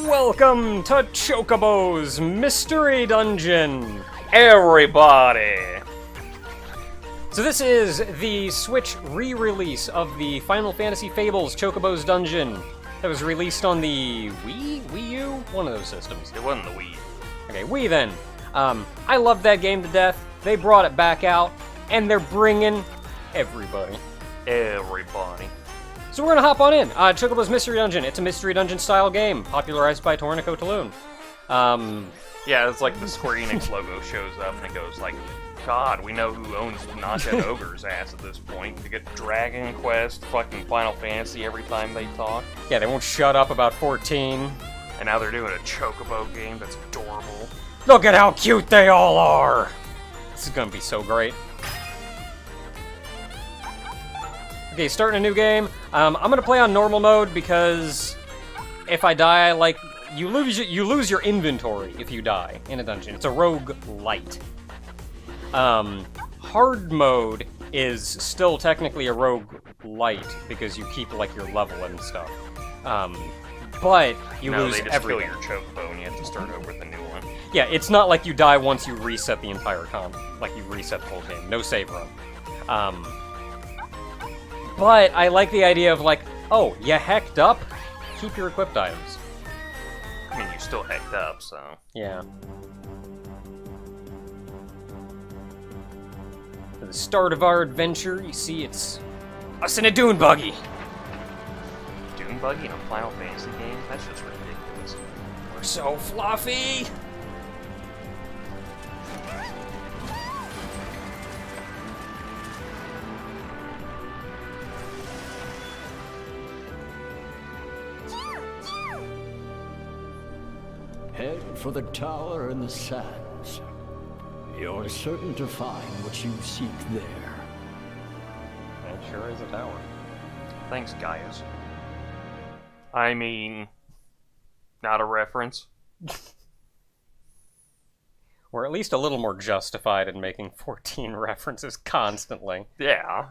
Welcome to Chocobo's Mystery Dungeon, Everybody! So this is the Switch re-release of the Final Fantasy Fables Chocobo's Dungeon that was released on the Wii U? One of those systems. It wasn't the Wii. Okay, Wii then. I loved that game to death. They brought it back out, and they're bringing everybody. Everybody. So we're gonna hop on in. Chocobo's Mystery Dungeon. It's a Mystery Dungeon style game, popularized by Tornico Taloon. Yeah, it's like the Square Enix logo shows up and it goes like, God, we know who owns Knockout Ogre's ass at this point. To get Dragon Quest, fucking Final Fantasy every time they talk. Yeah, they won't shut up about 14. And now they're doing a Chocobo game that's adorable. Look at how cute they all are! This is gonna be so great. Okay, starting a new game. I'm gonna play on normal mode because if I die, you lose your inventory if you die in a dungeon. It's a rogue light. Hard mode is still technically a rogue light because you keep your level and stuff. But you lose they just everything. kill your Chocobo and you have to start over with a new one. Yeah, it's not like you die once you reset the entire comp. Like you reset the whole game. No save run. But I like the idea of oh, you hecked up? Keep your equipped items. I mean, you still hecked up, so... Yeah. At the start of our adventure, you see it's us in a dune buggy. Dune buggy in a Final Fantasy game? That's just ridiculous. We're so fluffy! Head for the tower in the sands. You're certain to find what you seek there. That sure is a tower. Thanks, Gaius. I mean... not a reference. We're at least a little more justified in making 14 references constantly. Yeah.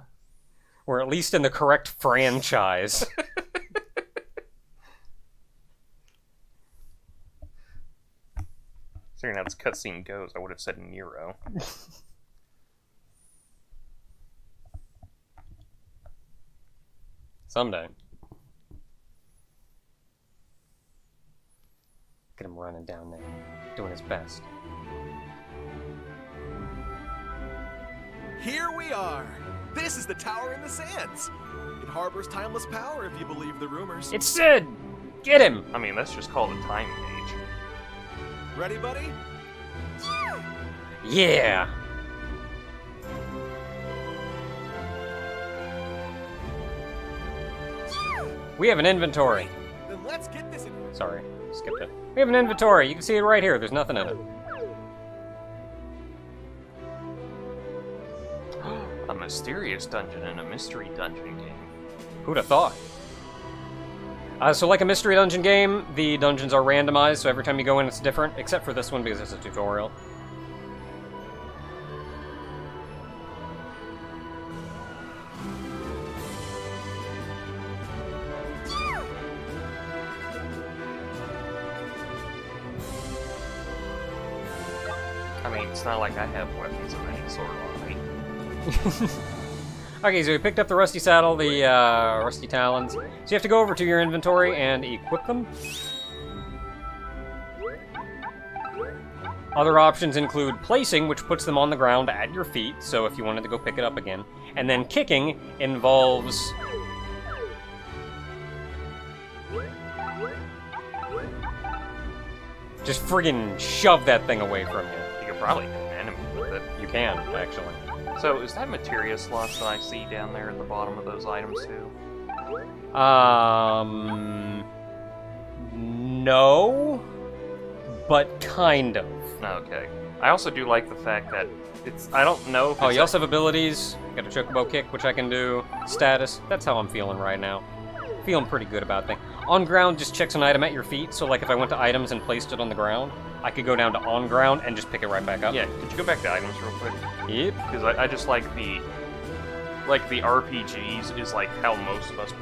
We're at least in the correct franchise. Considering how this cutscene goes, I would have said Nero. Someday. Get him running down there, doing his best. Here we are! This is the Tower in the Sands! It harbors timeless power if you believe the rumors. It's Sid! Get him! I mean, that's just called a time gauge. Ready, buddy? Yeah! We have an inventory. Then let's get this in. Sorry, skipped it. We have an inventory. You can see it right here. There's nothing in it. A mysterious dungeon and a mystery dungeon game. Who'd have thought? So like a mystery dungeon game, the dungeons are randomized, so every time you go in it's different, except for this one because it's a tutorial. I mean, it's not like I have weapons of any sort on me. Okay, so we picked up the Rusty Saddle, the Rusty Talons. So you have to go over to your inventory and equip them. Other options include placing, which puts them on the ground at your feet, so if you wanted to go pick it up again. And then kicking involves... just friggin' shove that thing away from you. You could probably hit an enemy with it. You can, actually. So, is that materia slots that I see down there at the bottom of those items too? No, but kind of. Okay. I also do like the fact that it's... I don't know if Oh, it's you also have abilities. Got a Chocobo kick, which I can do. Status. That's how I'm feeling right now. Feeling pretty good about things. On ground just checks an item at your feet, so if I went to items and placed it on the ground, I could go down to on ground and just pick it right back up. Yeah, could you go back to items real quick? Yep. Because I just like the like the RPGs is like how most of us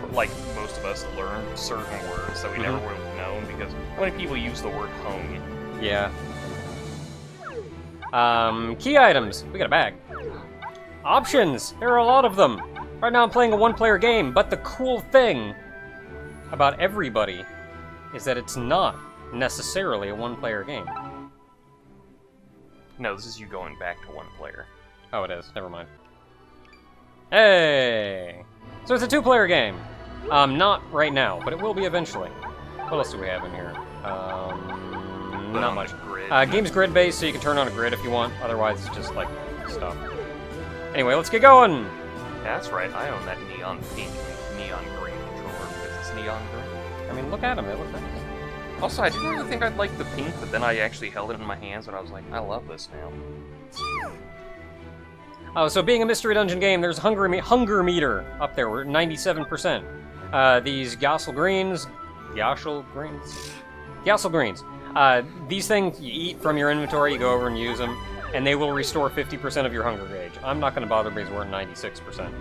learn certain words that we never would have known, because how many people use the word home? Yeah. Key items. We got a bag. Options. There are a lot of them. Right now I'm playing a one-player game, but the cool thing about everybody is that it's not necessarily a one-player game. No, this is you going back to one player. Oh, it is. Never mind. Hey! So it's a two-player game. Not right now, but it will be eventually. What else do we have in here? Not much. Game's grid-based, so you can turn on a grid if you want. Otherwise, it's just, like, stuff. Anyway, let's get going! That's right, I own that neon pink, neon green controller because it's neon green. I mean, look at them. They look nice. Also, I didn't really think I'd like the pink, but then I actually held it in my hands and I was like, I love this now. Oh, so being a mystery dungeon game, there's hunger meter up there. We're at 97%. These Yassel greens, these things you eat from your inventory, you go over and use them, and they will restore 50% of your hunger gauge. I'm not going to bother because we're at 96%.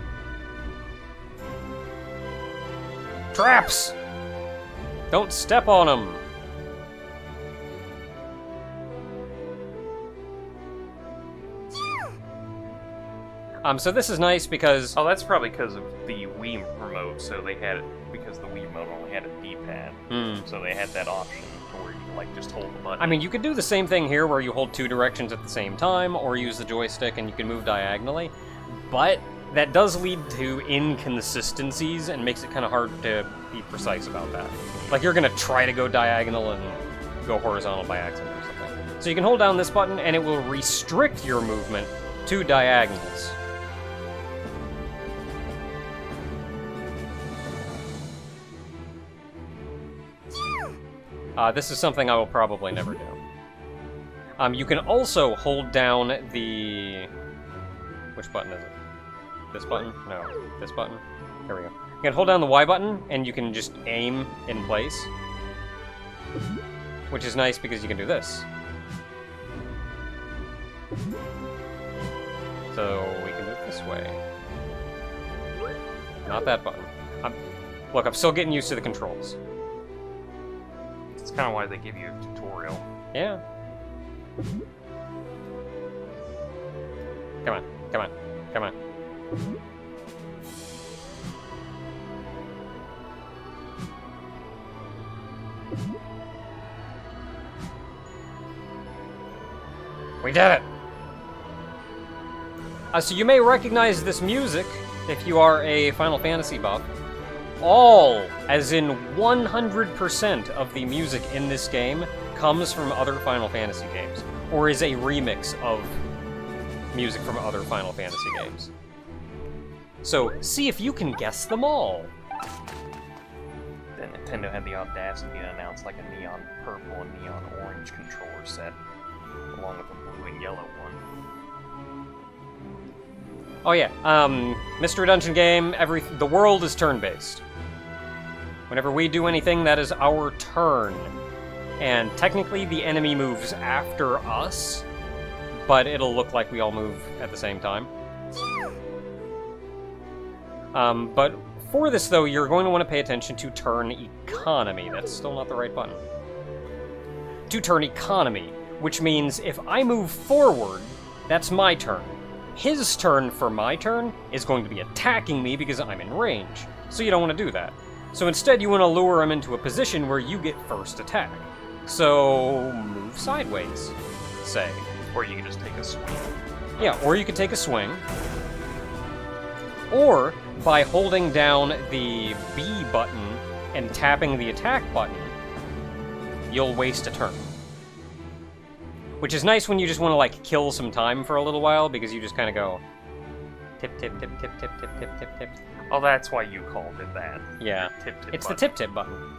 Traps! Don't step on them! So this is nice because... Oh, that's probably because of the Wii remote, so they had it, because the Wii remote only had a D-pad, so they had that option where you can, like, just hold the button. I mean, you could do the same thing here where you hold two directions at the same time, or use the joystick and you can move diagonally, but that does lead to inconsistencies and makes it kind of hard to be precise about that. Like, you're going to try to go diagonal and go horizontal by accident or something. So you can hold down this button and it will restrict your movement to diagonals. This is something I will probably never do. You can also hold down the... Which button is it? This button? No, this button. There we go. You can hold down the Y button, and you can just aim in place. Which is nice because you can do this. So we can move this way. Not that button. Look, I'm still getting used to the controls. It's kind of why they give you a tutorial. Yeah. Come on, come on, come on. We did it! So you may recognize this music if you are a Final Fantasy buff. All, as in 100% of the music in this game, comes from other Final Fantasy games, or is a remix of music from other Final Fantasy games. So, see if you can guess them all. Then Nintendo had the audacity to announce like a neon purple and neon orange controller set, along with a blue and yellow one. Oh yeah, Mystery Dungeon game, the world is turn-based. Whenever we do anything, that is our turn. And technically the enemy moves after us, but it'll look like we all move at the same time. But for this though, you're going to want to pay attention to turn economy. That's still not the right button. To turn economy, which means if I move forward, that's my turn. His turn for my turn is going to be attacking me because I'm in range, so you don't want to do that. So instead you want to lure him into a position where you get first attack. So move sideways, say. Or you can just take a swing. Yeah, or you could take a swing. Or by holding down the B button and tapping the attack button, you'll waste a turn. Which is nice when you just want to, like, kill some time for a little while, because you just kind of go... Tip, tip, tip, tip, tip, tip, tip, tip, tip. Oh, that's why you called it that. Yeah. Tip, tip it's button. the tip-tip button.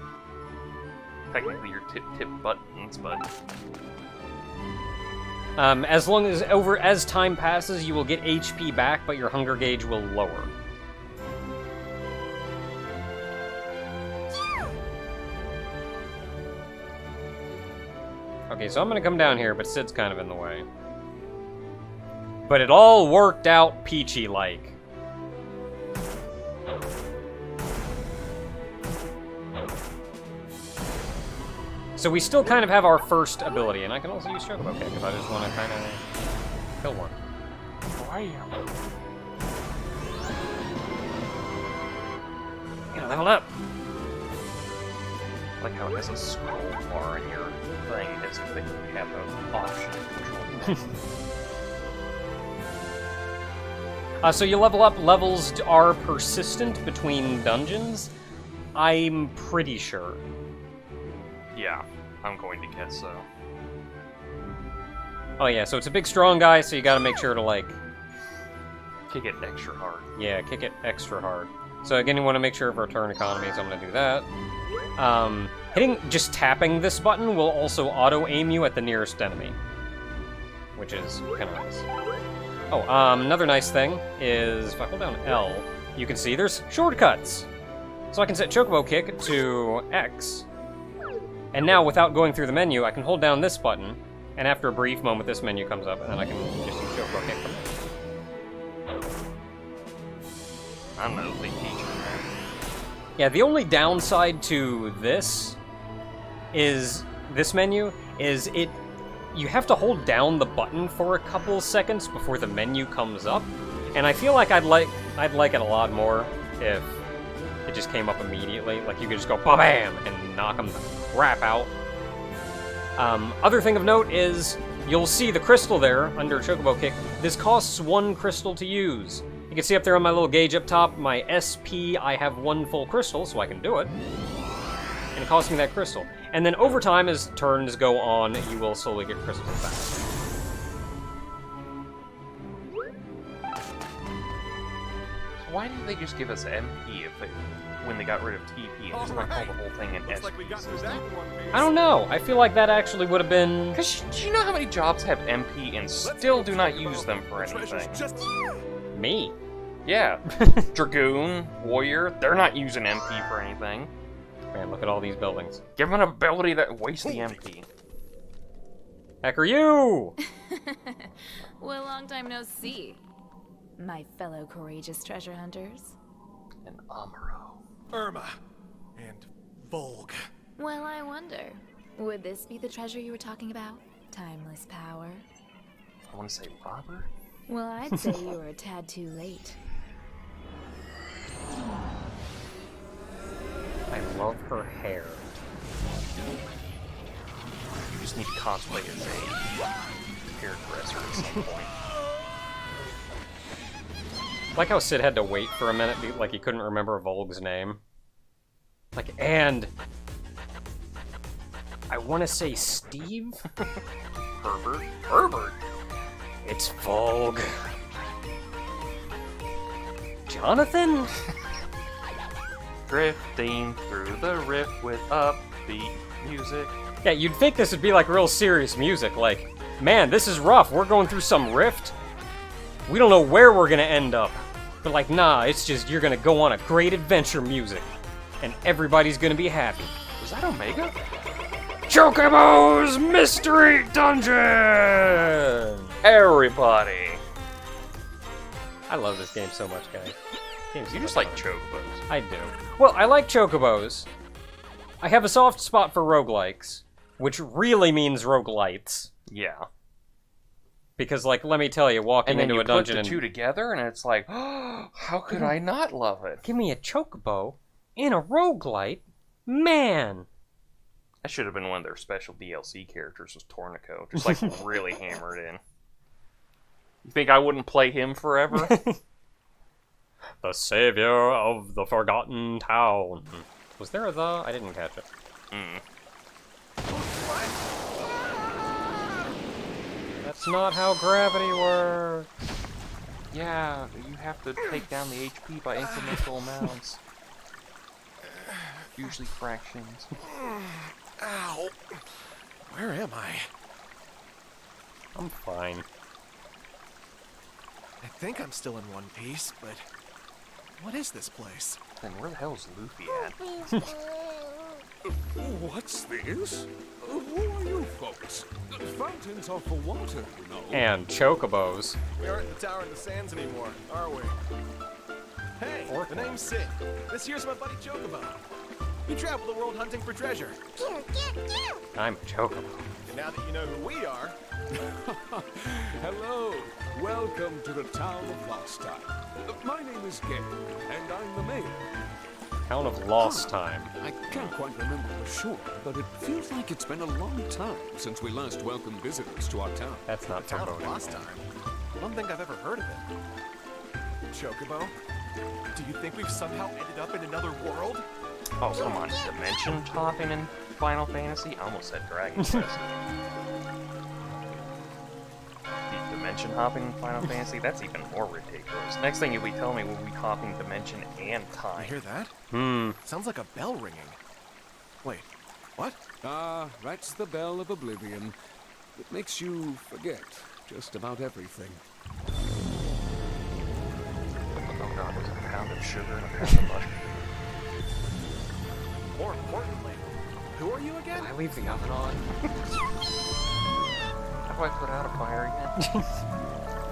Technically your tip-tip buttons, but... As long as time passes, you will get HP back, but your hunger gauge will lower. Okay, so I'm gonna come down here, but Sid's kind of in the way. But it all worked out peachy-like. So we still kind of have our first ability, and I can also use Chocobo Kick if I just want to kind of kill one. Yeah, level up! I like how it has a scroll bar in your thing as if they have an option to control. So you level up. Levels are persistent between dungeons. I'm pretty sure. Yeah, I'm going to guess so. Oh yeah, so it's a big strong guy, so you gotta make sure to like... Kick it extra hard. Yeah, kick it extra hard. So again, you want to make sure for turn economy, so I'm gonna do that. Just tapping this button will also auto-aim you at the nearest enemy. Which is kind of nice. Oh, another nice thing is, if I hold down L, you can see there's shortcuts. So I can set Chocobo Kick to X. And now, without going through the menu, I can hold down this button, and after a brief moment, this menu comes up, and then I can just use Chocobo Kick from there. I'm an elite teacher, man. Yeah, the only downside to this menu is you have to hold down the button for a couple seconds before the menu comes up, and I feel like I'd like it a lot more if it just came up immediately. Like you could just go ba-bam and knock them the crap out. Other thing of note is you'll see the crystal there under Chocobo Kick. This costs 1 crystal to use. You can see up there on my little gauge up top, my SP, I have 1 full crystal, so I can do it. And it costs me that crystal. And then over time, as turns go on, you will slowly get crystals back. So why didn't they just give us MP when they got rid of TP and just like call the whole thing an SP system? I don't know. I feel like that actually would have been... Because do you know how many jobs have MP and still do not use them for anything? Me. Yeah. Dragoon, Warrior, they're not using MP for anything. Man, look at all these buildings. Give them an ability that wastes the MP. Heck are you? Well, long time no see, my fellow courageous treasure hunters. And Amuro. Irma. And Volg. Well, I wonder, would this be the treasure you were talking about? Timeless power? I want to say Robert? Well, I'd say you were a tad too late. I love her hair. You just need to cosplay as a hairdresser at some point. Like how Sid had to wait for a minute, like he couldn't remember Volg's name. Like, and... I want to say Steve? Herbert? Herbert? It's Volg. Jonathan? Drifting through the rift with upbeat music. Yeah, you'd think this would be like real serious music, like, man, this is rough, we're going through some rift. We don't know where we're gonna end up. But like, nah, it's just you're gonna go on a great adventure music. And everybody's gonna be happy. Was that Omega? Chocobo's Mystery Dungeon! Everybody! I love this game so much, guys. You just like chocobos. I do. Well, I like chocobos. I have a soft spot for roguelikes, which really means roguelites. Yeah. Because, like, let me tell you, walking into a dungeon and put the two together, and it's like, oh, how could I not love it? Give me a chocobo in a roguelite? Man! That should have been one of their special DLC characters, was Tornico. Just, like, really hammered in. You think I wouldn't play him forever? The savior of the forgotten town. Was there a the? I didn't catch it. That's not how gravity works. Yeah, you have to take down the HP by incremental amounts. Usually fractions. Ow. Where am I? I'm fine. I think I'm still in one piece, but what is this place? Then where the hell is Luffy at? What's this? Who are you folks? Fountains are for water, you know. And chocobos. We aren't at the Tower in the Sands anymore, are we? Hey, the name's Sid. This here's my buddy Chocobo. You travel the world hunting for treasure. I'm a Chocobo. And now that you know who we are, Hello. Welcome to the town of Lost Time. My name is Gay, and I'm the mayor. Town of Lost Time. I can't quite remember for sure, but it feels like it's been a long time since we last welcomed visitors to our town. That's not Town of foreboding. Lost Time. I don't think I've ever heard of it. Chocobo, do you think we've somehow ended up in another world? Oh, come on. Dimension hopping in Final Fantasy? I almost said Dragon Quest. Dimension hopping in Final Fantasy? That's even more ridiculous. Next thing you'll be telling me we'll be hopping dimension and You time. hear that? Sounds like a bell ringing. Wait, what? Ah, that's the bell of oblivion. It makes you forget just about everything. Oh god, there's a pound of sugar and a pound of butter. More importantly, who are you again? Did I leave the oven on? How do I put out a fire again?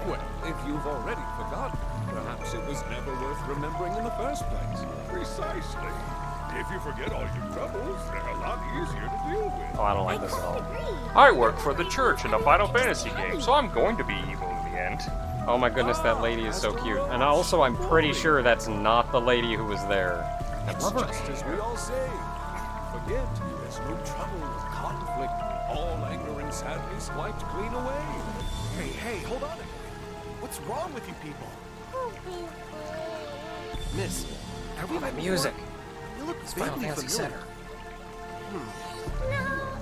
Well, if you've already forgotten, perhaps it was never worth remembering in the first place. Precisely. If you forget all your troubles, they're a lot easier to deal with. Oh, I don't like this at all. I work for the church in a Final Fantasy game, so I'm going to be evil in the end. Oh my goodness, that lady is so cute. And also, I'm pretty sure that's not the lady who was there. I It's love her. just as we all say. Forget, there's no trouble or conflict. All anger and sadness wiped clean away. Hey, hold on a minute. What's wrong with you people? Miss, have we met Music. before? You look Final vaguely Fantasy familiar. Center. No,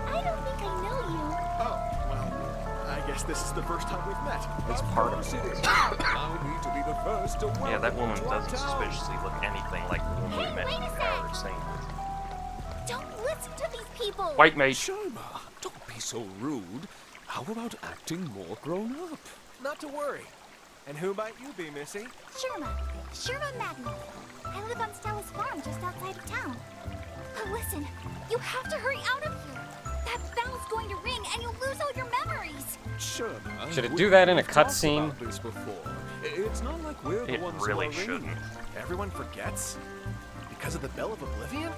I don't think I know you. Oh, well, I guess this is the first time we've met. It's part of Course it. it is. Allow me to be the first to welcome Yeah, that woman you to our doesn't town. suspiciously look anything like the woman we Hey, met wait in a the sec. Tower of Saint. Don't listen to these people. White mage. Sharma, don't be so rude. How about acting more grown up? Not to worry. And who might you be, Missy? Sherma Magna. I live on Stella's farm just outside of town. But listen, you have to hurry out of here. That bell's going to ring and you'll lose all your memories. Sharma, Should it we- do that in a we've talked cutscene? about this before. It's not like we're the It ones who really are ringing. shouldn't. Everyone forgets? Because of the Bell of Oblivion?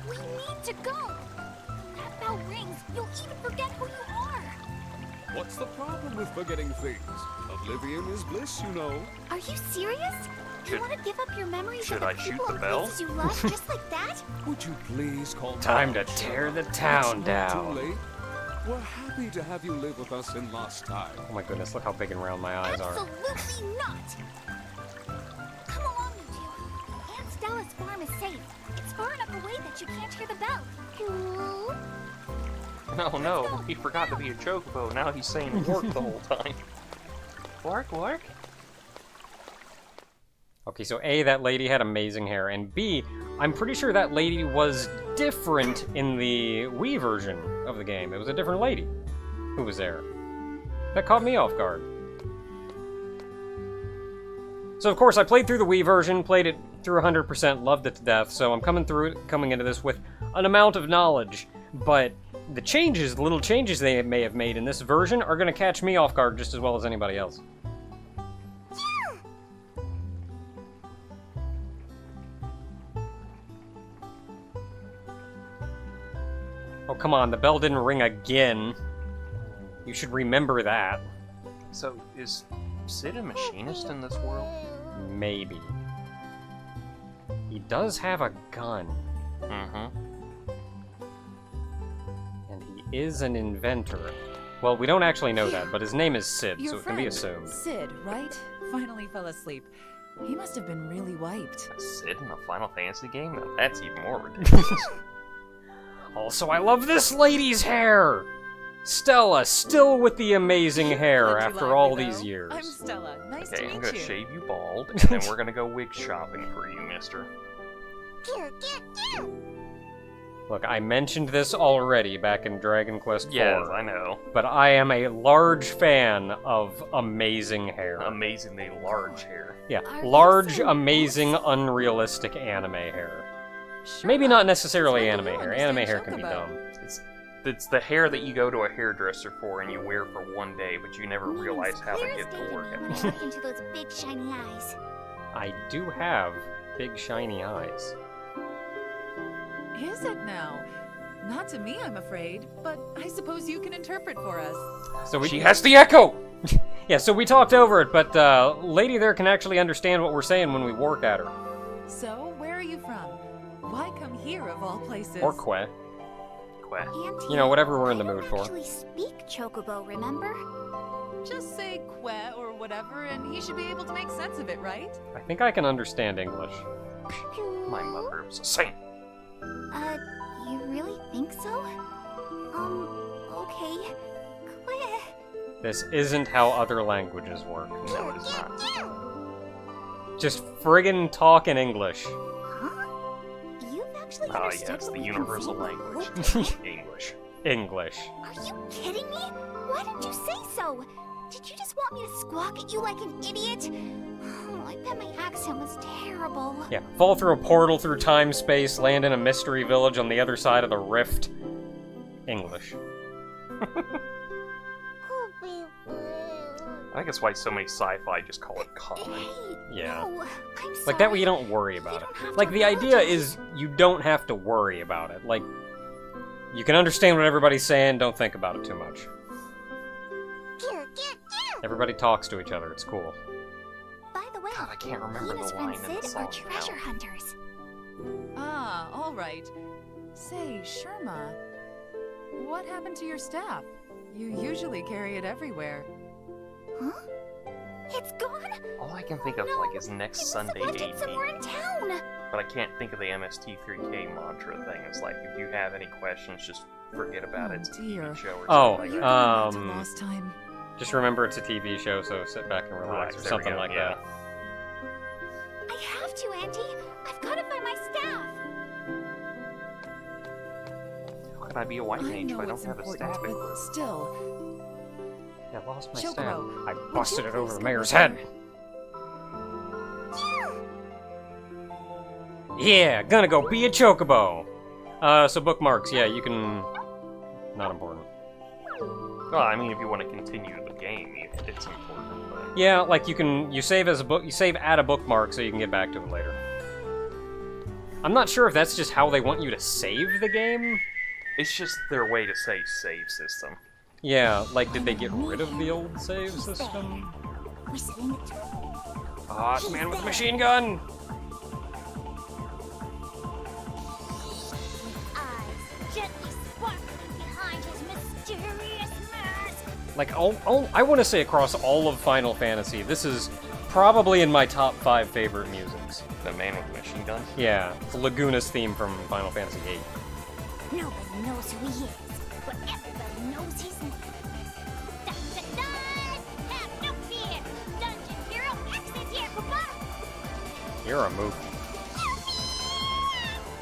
We need to go. When that bell rings, you'll even forget who you are. What's the problem with forgetting things? Oblivion is bliss, you know. Are you serious? You Should- want to give up your memories should of the I shoot people the and bell? places you love just like that? Would you please calm Time down, to Sharma? tear the It's town not down. Too late. We're happy to have you live with us in Lost Time. Oh my goodness, look how big and round my eyes are. Absolutely not! Come along, you two. Aunt Stella's farm is safe. It's far enough away that you can't hear the bell. Ooh. No, he forgot to be a chocobo. Now he's saying work the whole time. Work? Okay, so A, that lady had amazing hair, and B, I'm pretty sure that lady was different in the Wii version of the game. It was a different lady who was there. That caught me off guard. So of course I played through the Wii version, played it through 100%, loved it to death, so I'm coming into this with an amount of knowledge, but the little changes they may have made in this version are going to catch me off guard just as well as anybody else. Oh, come on, the bell didn't ring again. You should remember that. So, is Sid a machinist in this world? Maybe. He does have a gun, Mm-hmm. and he is an inventor. Well, we don't actually know that, but his name is Sid, Your so it friend, can be assumed. Sid, right? Finally fell asleep. He must have been really wiped. Sid in a Final Fantasy game? Now that's even more ridiculous. Also, I love this lady's hair! Stella, still with the amazing hair Glad you after like all me, these though. years. I'm Stella. Nice Okay, to I'm meet gonna you. shave you bald, and then we're gonna go wig shopping for you, mister. Look, I mentioned this already back in Dragon Quest IV, Yes, I know. but I am a large fan of amazing hair. Amazingly large hair. Yeah, Are you large, serious? amazing, unrealistic anime hair. Sure. Maybe not necessarily It's like anime you hair. Anime understand hair can be Chocobo. dumb. It's the hair that you go to a hairdresser for and you wear for one day, but you never realize how to Clear get as to day work to me at when I look into those big shiny eyes. I do have big shiny eyes. Is it now? Not to me, I'm afraid, but I suppose you can interpret for us. So She has the echo! Yeah, so we talked over it, but lady there can actually understand what we're saying when we work at her. So, where are you from? Why come here of all places? Or Que. Auntie, You know, whatever we're in the I mood don't for. actually speak Chocobo, remember? Just say que or whatever, and he should be able to make sense of it, right? I think I can understand English. My mother was a saint. You really think so? Okay. Quit. This isn't how other languages work. No, it is not. Just friggin' talk in English. Huh? You've actually Ah, understood yes, what the we've been universal saying the language. whole time? English. English. Are you kidding me? Why didn't you say so? Did you just want me to squawk at you like an idiot? Oh, I bet my accent was terrible. Yeah, fall through a portal through time space, land in a mystery village on the other side of the rift. English. I think that's why so many sci-fi just call it common. Hey, Yeah. no, I'm sorry. Like that way you don't worry about You don't have it. to Like the idea apologize. is you don't have to worry about it. Like, you can understand what everybody's saying, don't think about it too much. Everybody talks to each other, it's cool. By the way, God, I can't remember he and his the friend line in the Sid are song treasure now. hunters. Ah, all right. Say, Sherma, what happened to your staff? You usually carry it everywhere. Huh? It's gone? All I can think of No, like is next I must Sunday have left it 8 somewhere in town. but I can't think of the MST3K mantra thing. It's like if you have any questions, just forget about it. It's a dear. TV show or Oh, something You're like that. going back to lost time. Just remember it's a TV show, so sit back and relax, Relax, or there we something go, like yeah. that. I have to, Auntie. I've got to find my staff. How can I be a white I mage if know I don't it's have a important, staff? but still, Yeah, I lost my Chocobo, staff. I would busted you it over please the come mayor's over head. Yeah, gonna go be a chocobo. So bookmarks, yeah, you can... Not important. Well, I mean, if you want to continue the game, it's important. But Yeah, like you save as a book, you save at a bookmark so you can get back to it later. I'm not sure if that's just how they want you to save the game. it's just their way to say save system. Yeah, like did they get rid of the old save system? Whistling it. Ah, it's man with a machine gun. Eyes gently sparkling behind his mysterious mask. Like, I want to say across all of Final Fantasy, this is probably in my top 5 favorite musics. The man with the machine gun. Yeah, it's Laguna's theme from Final Fantasy VIII. Nobody knows who he is, but everybody knows his name. Dun, dun, dun! Have no fear! Dungeon Hero X is here, Papa! You're a move.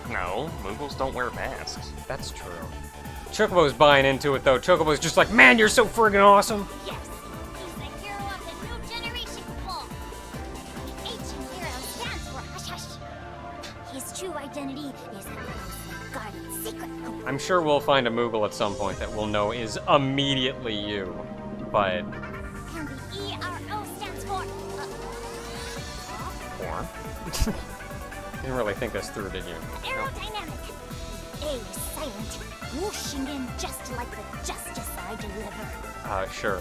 No, Moogles don't wear masks. That's true. Chocobo's buying into it, though. Chocobo's just like, man, you're so friggin' awesome! Yes, he's the hero of the new generation, Papa! The ancient hero stands for Hush Hush. His true identity is a closely guarded secret. I'm sure we'll find a Moogle at some point that we'll know is immediately you. But, And the ERO stands for... Or didn't really think this through, did you? aerodynamic. A silent, whooshing in just like the justice I deliver. Sure.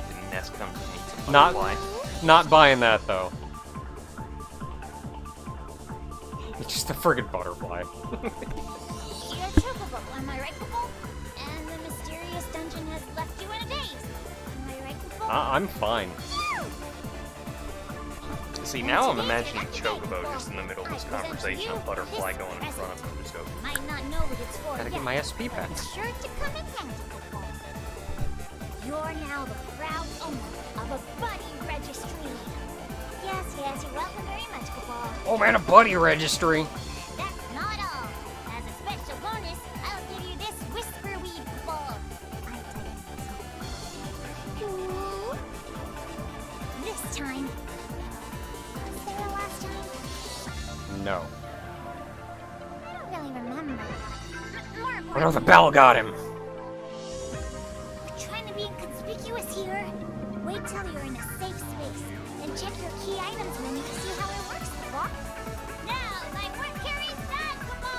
did Ness come to meet some Not- butterfly? Not buying that, though. It's just a friggin' butterfly. You're Chocobo, am I right, Papa? And the mysterious dungeon has left you in a daze. Am I right, Papa? I'm fine. See, now I'm imagining Chocobo just in the middle of this conversation, a butterfly going in front of him, just go, Might not know what it's for Gotta yet, get my SP but pack. it's sure to come in handy, Papa. You're now the proud owner of a buddy registry. Yes, you're welcome very much, Papa. Oh man, a buddy registry! That's not all. As a special bonus, I'll give you this whisper weed ball. I'm typing myself. This time. Was there a last time? No. I don't really remember. More Oh no, important, the bell got him! we're trying to be inconspicuous here. Wait till you're in a safe space, then check your key items menu to see how it works, Papa. Now, my work carries on, Papa!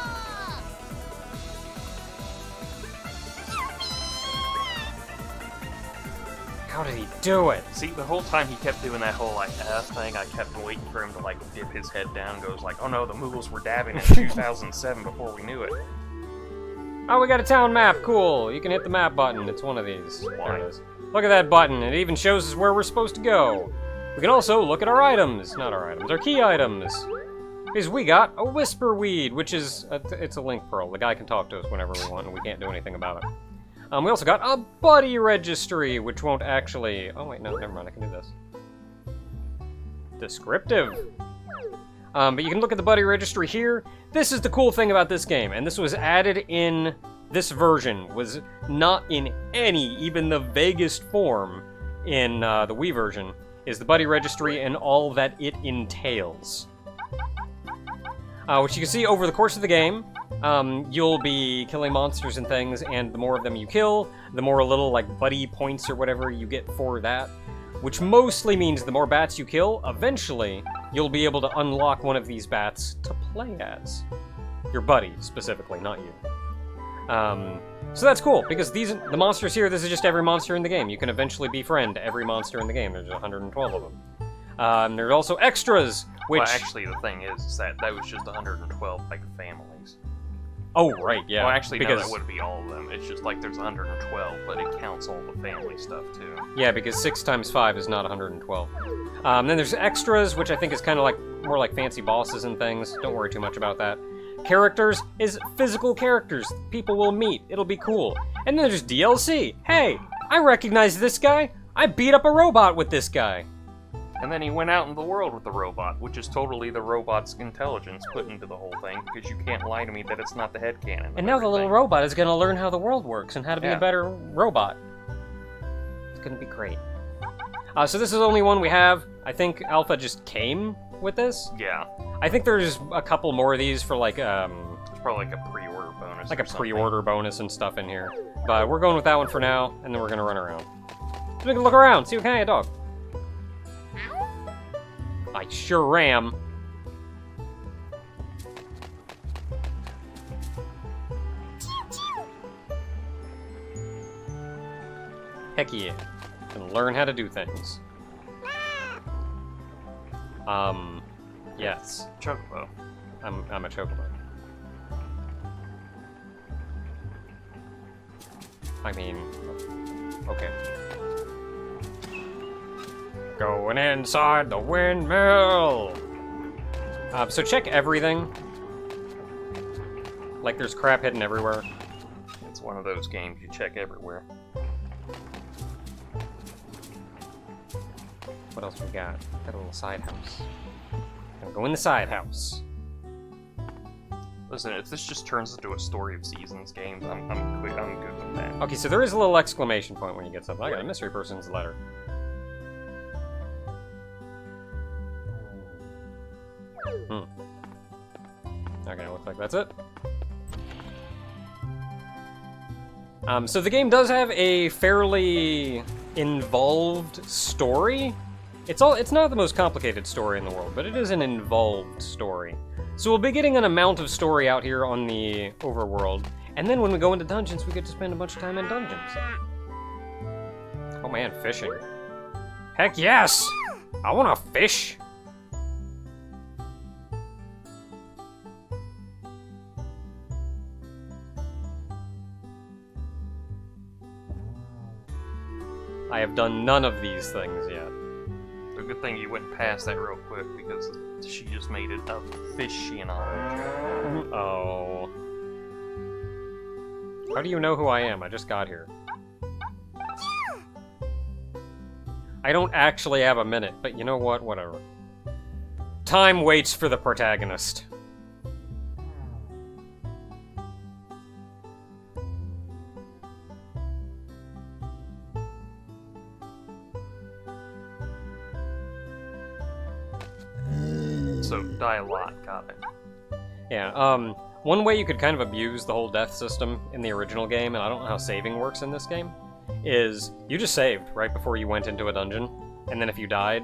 do it. See, the whole time he kept doing that whole, like, thing, I kept waiting for him to, like, dip his head down and goes like, oh no, the Moogles were dabbing in 2007 before we knew it. Oh, we got a town map. Cool. You can hit the map button. It's one of these. There it is. Look at that button. It even shows us where we're supposed to go. We can also look at our items. Not our items, our key items. Because we got a Whisper Weed, which is, it's a link pearl. The guy can talk to us whenever we want, and we can't do anything about it. We also got a buddy registry, which won't actually... Oh, wait, no, never mind. I can do this. Descriptive. But you can look at the buddy registry here. This is the cool thing about this game, and this was added in this version, was not in any, even the vaguest form in the Wii version, is the buddy registry and all that it entails. Which you can see over the course of the game, you'll be killing monsters and things, and the more of them you kill, the more little, like, buddy points or whatever you get for that. Which mostly means the more bats you kill, eventually, you'll be able to unlock one of these bats to play as. Your buddy, specifically, not you. So that's cool, because the monsters here, this is just every monster in the game. You can eventually befriend every monster in the game. There's 112 of them. There's also extras, which... Well, actually, the thing is that was just 112, like, families. Oh, right, yeah. Well, actually, because... no, that would be all of them. It's just like there's 112, but it counts all the family stuff, too. Yeah, because 6 times 5 is not 112. Then there's extras, which I think is kind of like more like fancy bosses and things. Don't worry too much about that. Characters is physical characters people will meet. It'll be cool. And then there's DLC. Hey, I recognize this guy. I beat up a robot with this guy. And then he went out in the world with the robot, which is totally the robot's intelligence put into the whole thing, because you can't lie to me that it's not the headcanon. And now the little robot is going to learn how the world works and how to be a better robot. It's going to be great. So this is the only one we have. I think Alpha just came with this. Yeah. I think there's a couple more of these for, like, There's probably like a pre-order bonus. like a pre-order bonus and stuff in here. But we're going with that one for now, and then we're going to run around. So we can look around, see what kind of dog. I sure am. Heck yeah. Can learn how to do things. Yes. Chocobo. I'm a Chocobo. I mean, okay. Going inside the windmill! So check everything. Like there's crap hidden everywhere. It's one of those games you check everywhere. What else we got? Got a little side house. Gonna go in the side house. Listen, if this just turns into a Story of Seasons game, I'm good with that. Okay, so there is a little exclamation point when you get something. I got a mystery person's letter. Okay, looks like that's it. So the game does have a fairly involved story. It's not the most complicated story in the world, but it is an involved story. So we'll be getting an amount of story out here on the overworld, and then when we go into dungeons, we get to spend a bunch of time in dungeons. Oh man, fishing. Heck yes! I wanna fish! I have done none of these things yet. The good thing you went past that real quick, because she just made it a fishy-ology. Oh. How do you know who I am? I just got here. I don't actually have a minute, but you know what? Whatever. Time waits for the protagonist. So, die a lot, got it. Yeah, one way you could kind of abuse the whole death system in the original game, and I don't know how saving works in this game, is you just saved right before you went into a dungeon, and then if you died,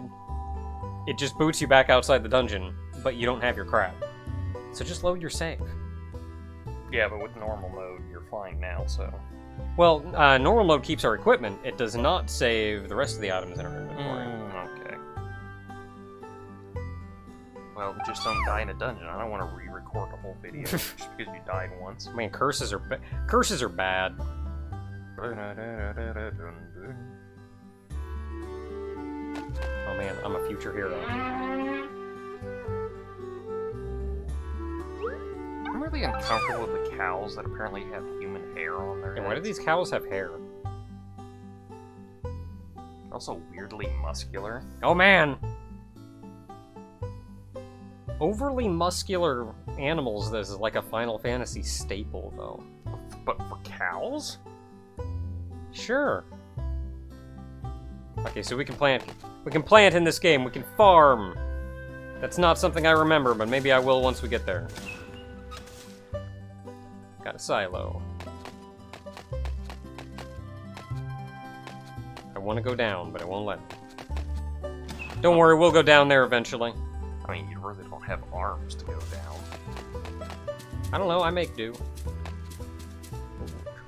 it just boots you back outside the dungeon, but you don't have your crap. So just load your save. Yeah, but with normal mode, you're fine now, so... Well, normal mode keeps our equipment. It does not save the rest of the items in our inventory. Okay. Well, just don't die in a dungeon. I don't want to re-record the whole video just because you died once. I mean, curses are bad. Oh man, I'm a future hero. I'm really uncomfortable with the cows that apparently have human hair on their And heads. why do these cows have hair? Also weirdly muscular. Oh man! Overly muscular animals, this is like a Final Fantasy staple, though. But for cows? Sure. Okay, so we can plant in this game, we can farm! That's not something I remember, but maybe I will once we get there. Got a silo. I want to go down, but I won't let me. Don't worry, we'll go down there eventually. I mean, you really don't have arms to go down. I don't know, I make do.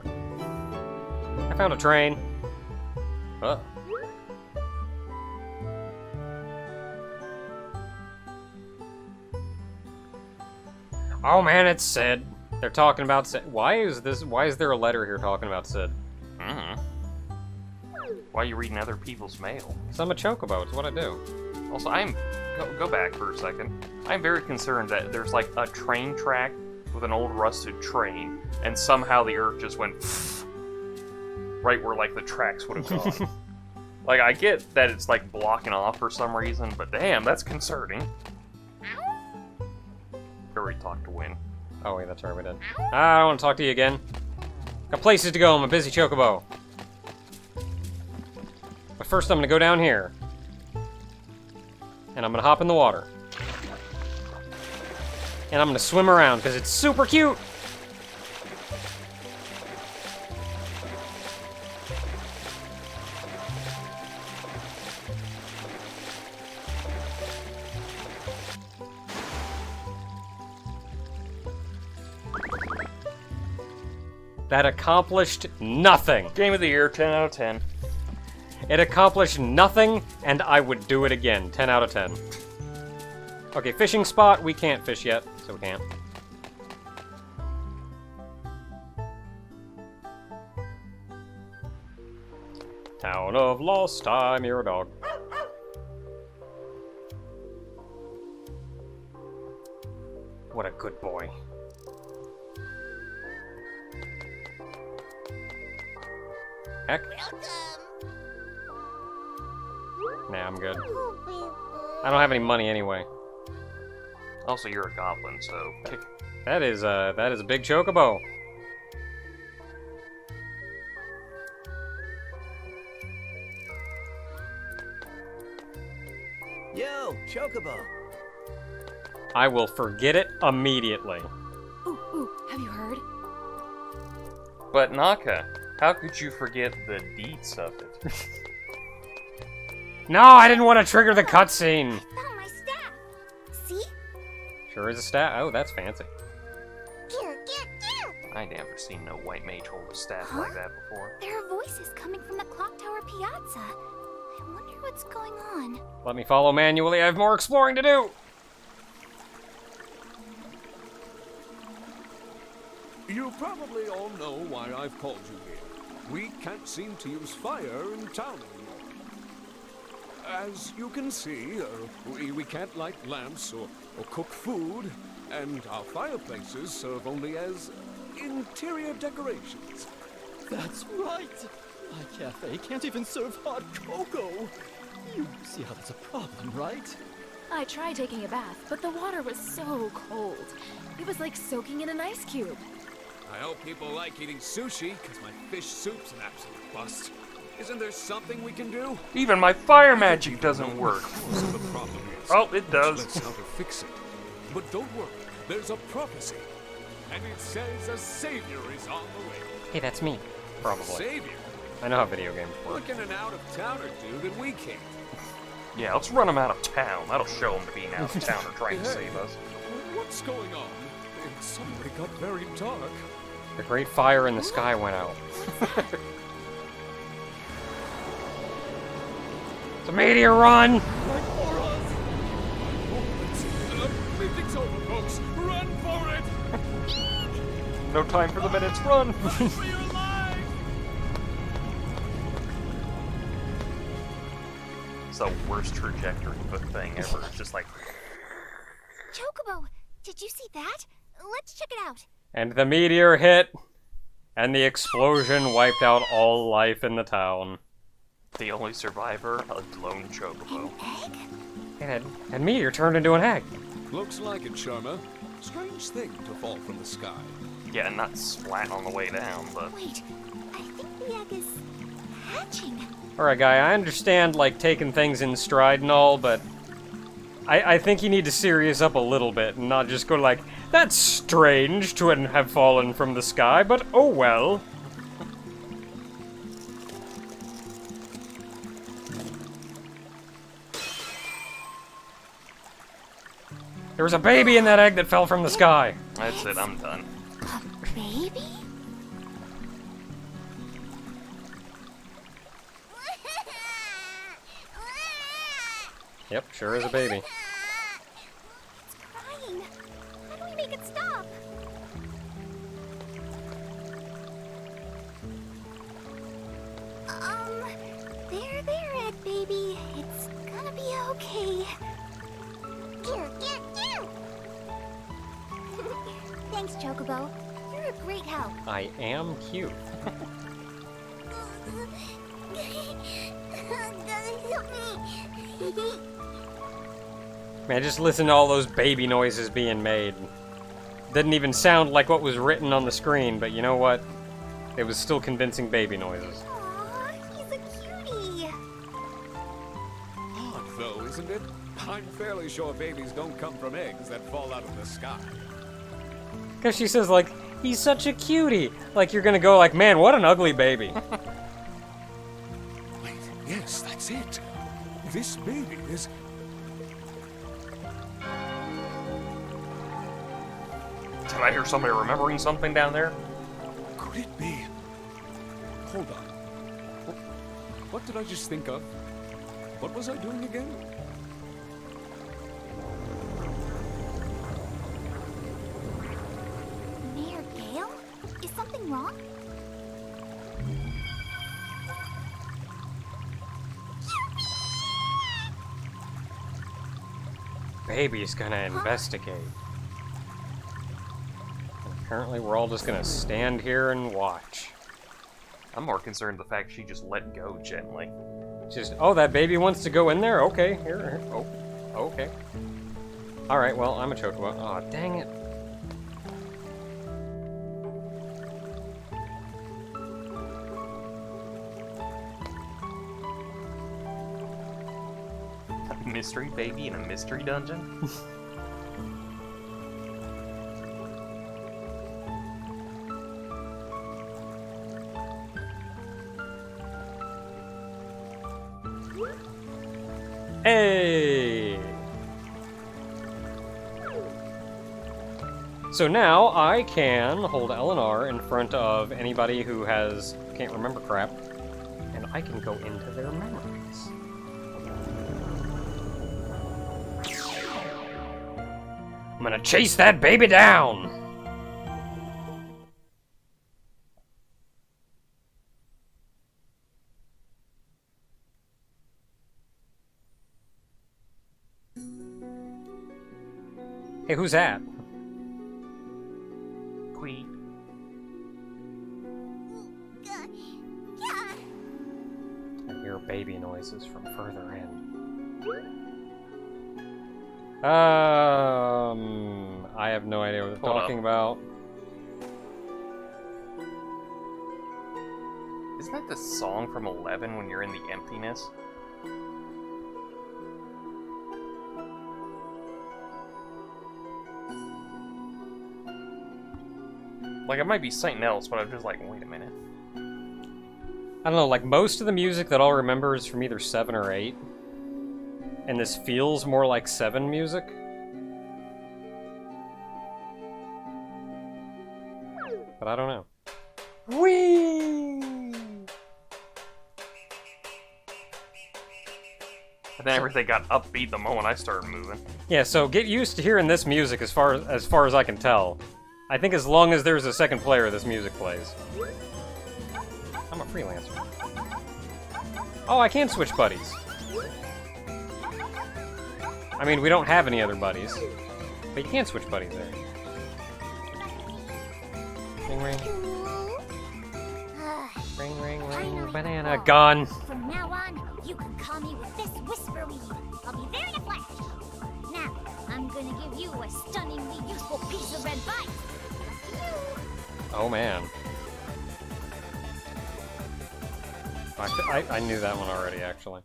I found a train. Huh. Oh man, it's Sid. They're talking about Sid. Why is there a letter here talking about Sid? Why are you reading other people's mail? Because I'm a chocobo, it's what I do. Also, go back for a second. I'm very concerned that there's like a train track with an old rusted train, and somehow the earth just went right where like the tracks would have gone. Like, I get that it's like blocking off for some reason, but damn, that's concerning. Already talked to Win. Oh wait, that's right, we did. I don't want to talk to you again. Got places to go, I'm a busy chocobo. But first I'm gonna go down here. And I'm gonna hop in the water. And I'm gonna swim around, because it's super cute! That accomplished nothing. Game of the year, 10 out of 10. It accomplished nothing, and I would do it again. 10 out of 10. Okay, fishing spot. We can't fish yet, so we can't. Town of Lost Time, you're a dog. What a good boy. Heck. Nah, I'm good. I don't have any money anyway. Also, you're a goblin, so kick. That is a big chocobo. Yo, Chocobo. I will forget it immediately. Ooh, have you heard? But Naka, how could you forget the deets of it? No, I didn't want to trigger the cutscene. Found my staff. See? Sure is a stat. Oh, that's fancy. Get. I never seen no white mage hold a staff like that before. There are voices coming from the clock tower piazza. I wonder what's going on. Let me follow manually. I have more exploring to do. You probably all know why I've called you here. We can't seem to use fire in town anymore. As you can see, we can't light lamps or cook food, and our fireplaces serve only as interior decorations. That's right. My cafe can't even serve hot cocoa. You see how that's a problem, right? I tried taking a bath, but the water was so cold. It was like soaking in an ice cube. I hope people like eating sushi, because my fish soup's an absolute bust. Isn't there something we can do? Even my fire magic doesn't work. So the problem is... Oh, it does. Let's how to fix it. But don't worry, there's a prophecy. And it says a savior is on the way. Hey, that's me. Probably. Savior? I know how video games work. Look at an out-of-towner do that we can't. Yeah, let's run him out of town. That'll show him to be an out-of-towner trying to save us. What's going on? It suddenly got very dark. The great fire in the sky went out. It's a meteor, run! Like for us! Everything's over, folks! Run for it! No time for the minutes, run! Run for your life! It's the worst trajectory of a thing ever. It's just like, Chocobo, did you see that? Let's check it out. And the meteor hit, and the explosion wiped out all life in the town. the only survivor, a lone chocobo. Egg? And meteor turned into an egg. Looks like it, Sharma. Strange thing to fall from the sky. Yeah, not splat on the way down, but... Wait, I think the egg is hatching. Alright, guy, I understand, like, taking things in stride and all, but I think you need to serious up a little bit and not just go like, that's strange to have fallen from the sky, but oh well. There was a baby in that egg that fell from the sky. That's it, I'm done. A baby? Yep, sure is a baby. It's crying. How do we make it stop? There, egg baby. It's gonna be okay. Thanks, Chocobo. You're a great help. I am cute. Man, just listen to all those baby noises being made. Didn't even sound like what was written on the screen, but you know what? It was still convincing baby noises. Aw, he's a cutie. Odd, though, isn't it? I'm fairly sure babies don't come from eggs that fall out of the sky. Because she says, like, he's such a cutie. Like, you're gonna go like, man, what an ugly baby. Wait, yes, that's it. This baby is... Did I hear somebody remembering something down there? Could it be? Hold on. What did I just think of? What was I doing again? Mayor Gale? Is something wrong? Baby's gonna investigate. Apparently we're all just gonna stand here and watch. I'm more concerned with the fact she just let go gently. Just, oh, that baby wants to go in there? Okay, here. Oh, okay. Alright, well, I'm a chocobo. Aw, dang it. A mystery baby in a mystery dungeon? Hey! So now I can hold L and R in front of anybody who can't remember crap, and I can go into their memories. I'm gonna chase that baby down! Hey, who's that? Queen. I hear baby noises from further in. I have no idea what they're Hold talking up. about. Isn't that the song from 11 when you're in the emptiness? Like, it might be something else, but I'm just like, wait a minute. I don't know, like, most of the music that I'll remember is from either 7 or 8. And this feels more like 7 music. but I don't know. Whee! And then everything got upbeat the moment I started moving. Yeah, so get used to hearing this music as far as I can tell. I think as long as there's a second player, this music plays. I'm a freelancer. Oh, I can switch buddies. I mean, we don't have any other buddies. But you can switch buddies there. Ring, ring. Ring, ring, ring. Banana gun. From now on, you can call me with this whisper weed. I'll be there in a flash. Now, I'm gonna give you a stunningly useful piece of advice. Oh, man. I knew that one already, actually.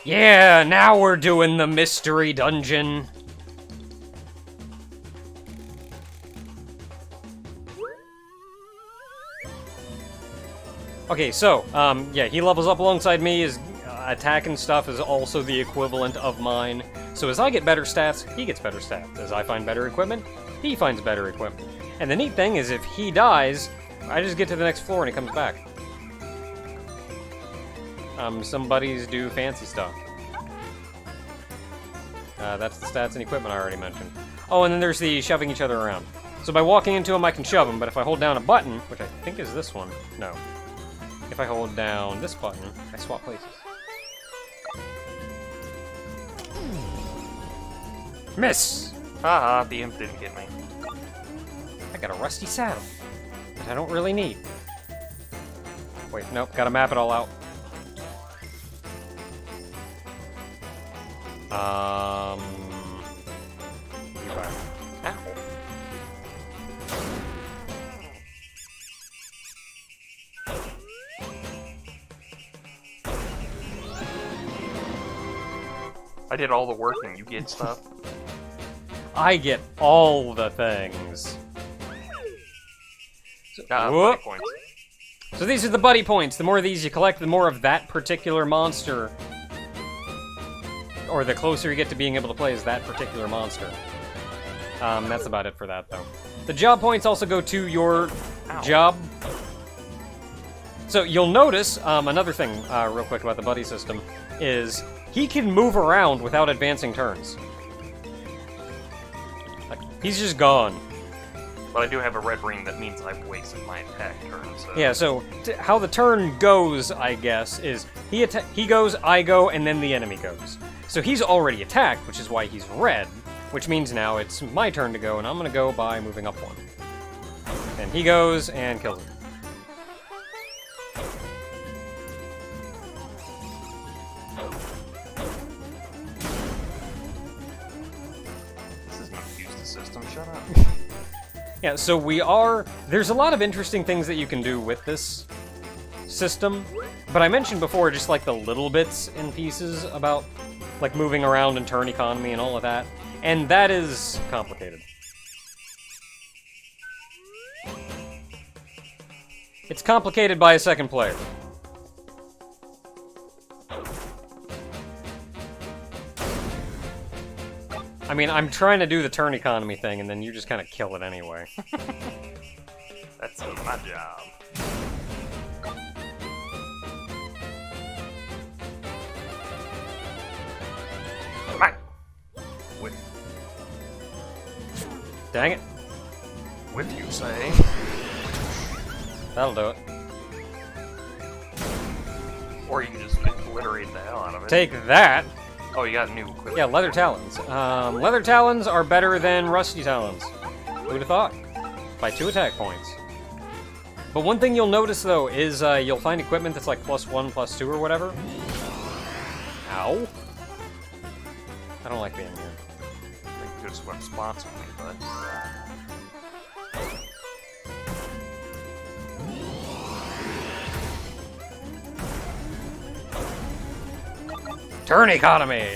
Yeah, now we're doing the mystery dungeon. Okay, so, yeah, he levels up alongside me. His attack and stuff is also the equivalent of mine. So as I get better stats, he gets better stats. As I find better equipment, he finds better equipment. And the neat thing is, if he dies, I just get to the next floor and he comes back. Some buddies do fancy stuff. That's the stats and equipment I already mentioned. Oh, and then there's the shoving each other around. So by walking into them, I can shove them, but if I hold down a button, which I think is this one, no. If I hold down this button, I swap places. Miss! Haha, the imp didn't get me. I got a rusty saddle that I don't really need. Wait, nope, gotta map it all out. Ow. I did all the work and you get stuff. I get all the things. Buddy points. So these are the buddy points. The more of these you collect, the more of that particular monster. Or the closer you get to being able to play as that particular monster. That's about it for that, though. The job points also go to your job. So you'll notice, another thing real quick about the buddy system, is he can move around without advancing turns. Like, he's just gone. But I do have a red ring that means I've wasted my attack turn, so... Yeah, so how the turn goes, I guess, is he goes, I go, and then the enemy goes. So he's already attacked, which is why he's red, which means now it's my turn to go, and I'm gonna go by moving up one. And he goes and kills him. This isn't a used system, shut up. Yeah, so there's a lot of interesting things that you can do with this system, but I mentioned before just like the little bits and pieces about like moving around and turn economy and all of that, and that is complicated. It's complicated by a second player. I mean, I'm trying to do the turn economy thing, and then you just kind of kill it anyway. That's my job. Come on. With Dang it. you say? That'll do it. Or you can just obliterate the hell out of it. Take that! Oh, you got new equipment. Yeah, leather talons. Leather talons are better than rusty talons. Who'd have thought? By 2 attack points. But one thing you'll notice, though, is you'll find equipment that's like +1, +2, or whatever. Ow. I don't like being here. I think you could have swept spots with me, but... Turn economy!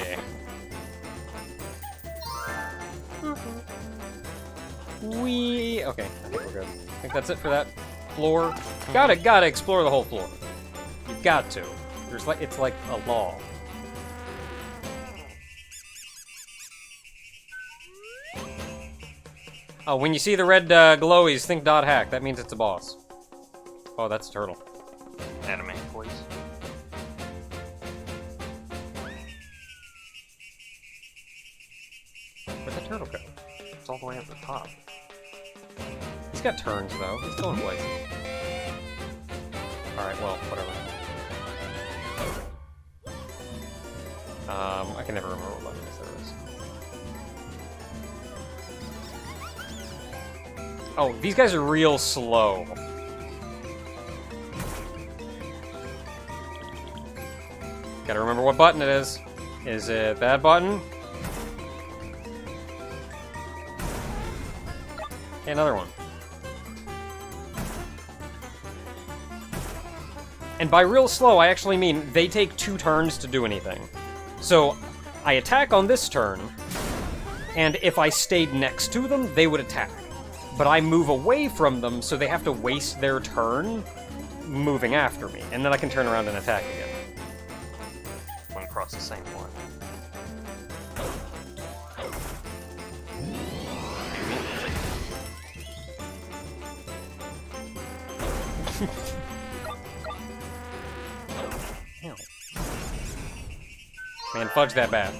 Okay, I think we're good. I think that's it for that floor. Gotta explore the whole floor. You've got to. It's like a law. Oh, when you see the red glowies, think dot hack. That means it's a boss. Oh, that's a turtle. Anime, please. Where'd the turtle go? It's all the way at the top. He's got turns, though. He's going places. Alright, well, whatever. I can never remember what button there is. Oh, these guys are real slow. Gotta remember what button it is. Is it that button? Okay, another one. And by real slow, I actually mean they take 2 turns to do anything. So, I attack on this turn, and if I stayed next to them, they would attack. But I move away from them, so they have to waste their turn moving after me, and then I can turn around and attack again. Went across the same one. Ew. Man, fudge that bat.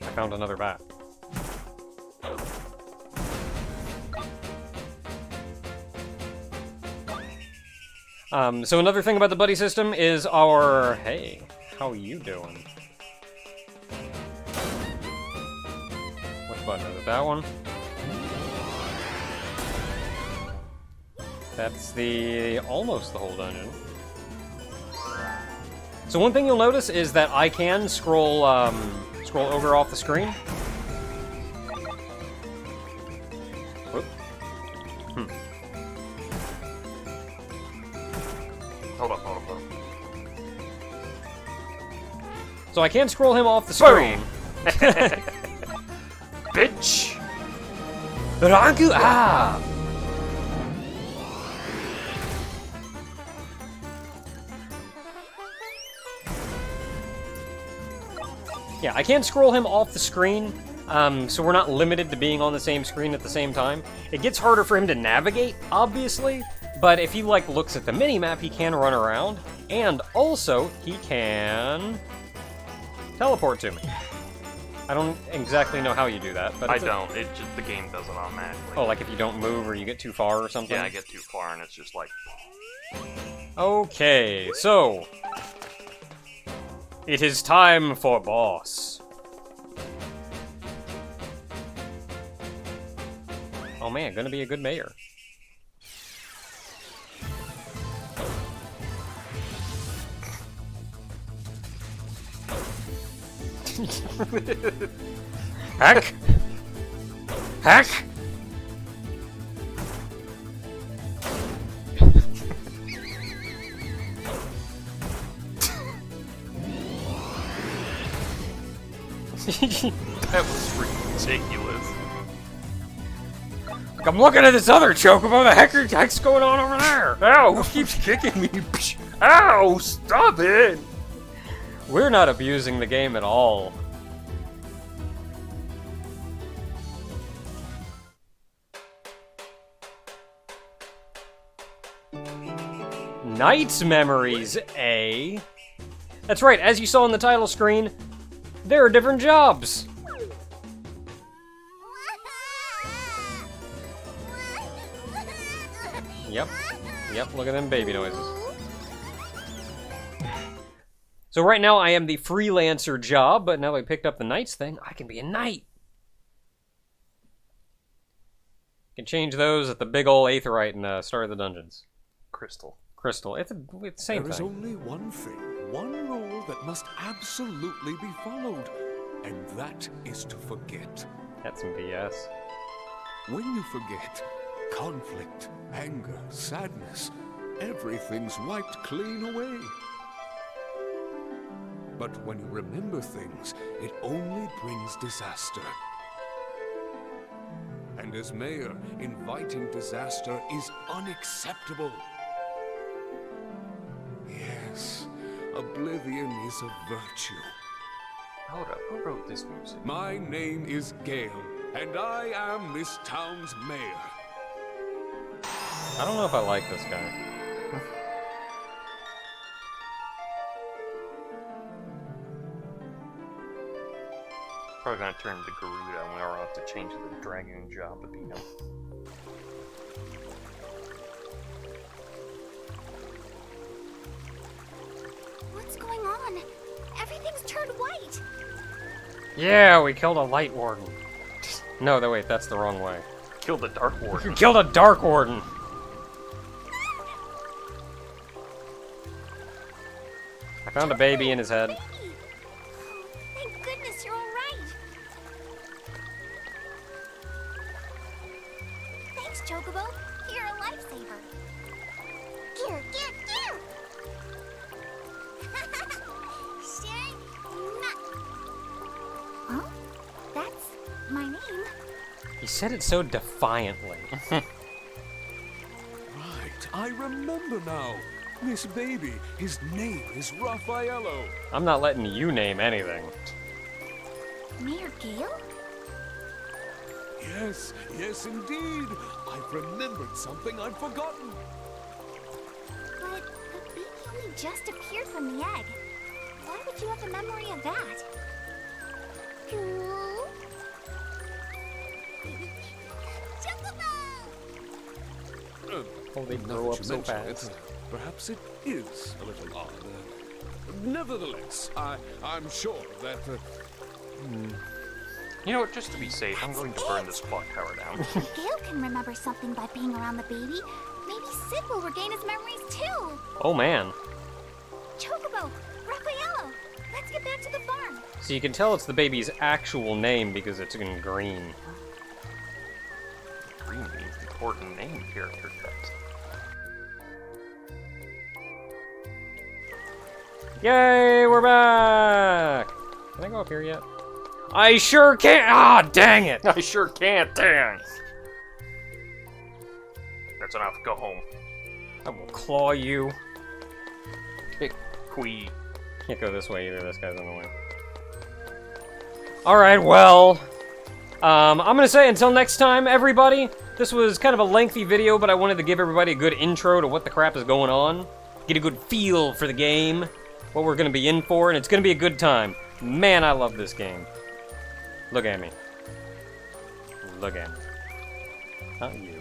I found another bat. So another thing about the buddy system is our... Hey, how you doing? Which button is it? That one? That's the... almost the whole dungeon. So one thing you'll notice is that I can scroll, scroll over off the screen. Whoop. Hold up. So I can scroll him off the screen. Bitch! Ranku! Ah! Yeah, I can scroll him off the screen, so we're not limited to being on the same screen at the same time. It gets harder for him to navigate, obviously, but if he, like, looks at the mini-map, he can run around, and also, he can teleport to me. I don't exactly know how you do that, but I don't. It just, the game does it automatically. Oh, like if you don't move or you get too far or something? Yeah, I get too far and it's just like... Okay, so... It is time for boss. Oh man, gonna be a good mayor. Hack! Hack! That was ridiculous. I'm looking at this other Chocobo. The heck's going on over there? Ow! Who keeps kicking me? Ow! Stop it! We're not abusing the game at all. Knight's Memories, eh? That's right, as you saw on the title screen, there are different jobs. Yep, look at them baby noises. So right now I am the freelancer job, but now that I picked up the Knights thing, I can be a knight. Can change those at the big ol' Aetheryte and Start of the Dungeons. Crystal. It's the same There is thing. only one thing, one rule that must absolutely be followed, and that is to forget. That's some BS. When you forget, conflict, anger, sadness, everything's wiped clean away. But when you remember things, it only brings disaster. And as mayor, inviting disaster is unacceptable. Yes, oblivion is a virtue. Hold up, who wrote this music? My name is Gale, and I am this town's mayor. I don't know if I like this guy. Probably gonna turn into Garuda, and we'll have to change the dragon job to be him. What's going on? Everything's turned white. Yeah, we killed a light warden. No, wait, that's the wrong way. Killed the Dark You Warden. killed a dark warden. I found a baby in his head. Baby. Thank goodness you're all right. Thanks, Chocobo. You're a lifesaver. Gear, gear, gear! Sharing nut. Huh? That's my name. He said it so defiantly. Right, I remember now. This baby, his name is Raffaello. I'm not letting you name anything. Mayor Gale? Yes, yes indeed. I've remembered something I'd forgotten. But the baby only just appeared from the egg. Why would you have a memory of that? Cool. Chocobo! Oh, they Now grow that up you so mention fast. it, perhaps it is a little odd. Nevertheless, I'm sure that... You know what, just to be safe, I'm going to burn this clock tower down. Gale can remember something by being around the baby. Maybe Sid will regain his memories too. Oh man. Chocobo! Raffaello! Let's get back to the farm. So you can tell it's the baby's actual name because it's in green. Green means important name character text. Yay, we're back! Can I go up here yet? I sure can't! Ah, dang it! I sure can't, dang! That's enough, go home. I will claw you. Kick, quee. Can't go this way either, this guy's in the way. Alright, well... I'm gonna say until next time, everybody. This was kind of a lengthy video, but I wanted to give everybody a good intro to what the crap is going on. Get a good feel for the game, what we're gonna be in for, and it's gonna be a good time. Man, I love this game. Look at me. Look at me. Not you.